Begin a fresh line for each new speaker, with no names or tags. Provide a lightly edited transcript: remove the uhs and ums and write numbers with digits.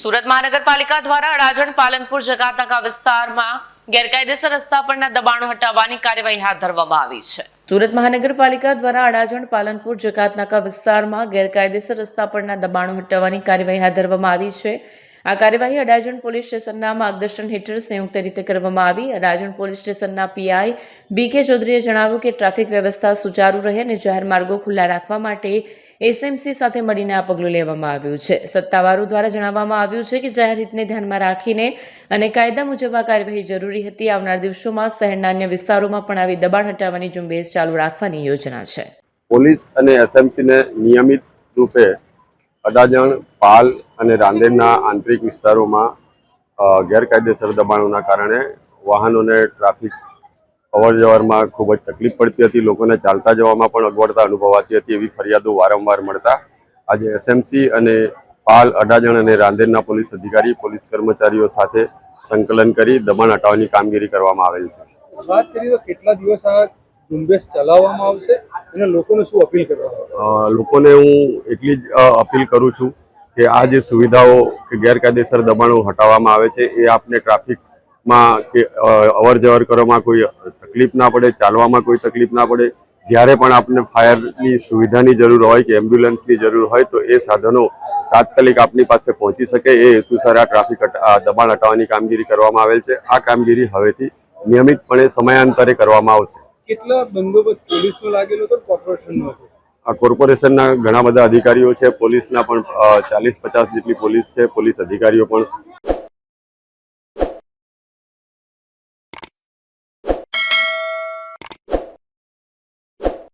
સુરત મહાનગરપાલિકા દ્વારા અડાજણ પાલનપુર જકાતનાકા વિસ્તારમાં ગેરકાયદેસર રસ્તા પરના દબાણો હટાવવાની કાર્યવાહી હાથ ધરવામાં આવી છે। સુરત મહાનગરપાલિકા દ્વારા અડાજણ પાલનપુર જકાતનાકા વિસ્તારમાં ગેરકાયદેસર રસ્તા પરના દબાણો હટાવવાની કાર્યવાહી હાથ ધરવામાં આવી છે। આ કાર્યવાહી અડાજણ પોલીસ સ્ટેશનના માર્ગદર્શન હેઠળ સંયુક્ત રીતે કરવામાં આવી। અડાજણ પોલીસ સ્ટેશનના પીઆઈ બીકે ચૌધરીએ જણાવ્યું કે ટ્રાફિક વ્યવસ્થા સુચારુ રહે અને જાહેર માર્ગો ખુલ્લા રાખવા માટે એસએમસી સાથે મળીને આ પગલું લેવામાં આવ્યું છે। સત્તાવારો દ્વારા જણાવવામાં આવ્યું છે કે જાહેર હિતને ધ્યાનમાં રાખીને અને કાયદા મુજબ આ કાર્યવાહી જરૂરી હતી। આવનાર દિવસોમાં શહેરના અન્ય વિસ્તારોમાં પણ આવી દબાણ હટાવવાની ઝુંબેશ ચાલુ રાખવાની યોજના છે।
પોલીસ અને એસએમસીને નિયમિત રૂપે અડાજણ, પાલ અને રાંદેરના આંતરિક વિસ્તારોમાં ગેરકાયદેસર દબાણોના કારણે વાહનોને ટ્રાફિક અવરજવરમાં ખૂબ જ તકલીફ પડતી હતી। લોકોને ચાલતા જવામાં પણ અગવડતા અનુભવાતી હતી। એવી ફરિયાદો વારંવાર મળતા આજે એસએમસી અને પાલ, અડાજણ અને રાંદેરના પોલીસ અધિકારી, પોલીસ કર્મચારીઓ સાથે સંકલન કરી દબાણ હટાવવાની કામગીરી કરવામાં આવેલ છે।
વાત કરીએ તો કેટલા દિવસ આ ઝુંબેશ ચલાવવામાં આવશે અને લોકોને શું અપીલ કરવામાં આવશે?
લોકોને હું એટલી જ અપીલ કરું છું કે આ જે સુવિધાઓ કે ગેરકાયદેસર દબાણો હટાવવામાં આવે છે એ આપને ટ્રાફિકમાં કે અવર જવર કરવામાં કોઈ તકલીફ ના પડે, ચાલવામાં કોઈ તકલીફ ના પડે। જ્યારે પણ આપને ફાયરની સુવિધાની જરૂર હોય કે એમ્બ્યુલન્સની જરૂર હોય તો એ સાધનો તાત્કાલિક આપની પાસે પહોંચી શકે એ હેતુસર આ ટ્રાફિક દબાણ હટાવવાની કામગીરી કરવામાં આવેલ છે। આ કામગીરી હવેથી નિયમિતપણે સમયાંતરે કરવામાં આવશે।
કેટલા બંદોબસ્ત પોલીસનો લાગેલો હતો, કોર્પોરેશનનો હતો?
આ કોર્પોરેશનના ઘણા બધા અધિકારીઓ છે, પોલીસના પણ 40-50 જેટલી પોલીસ છે, પોલીસ અધિકારીઓ પણ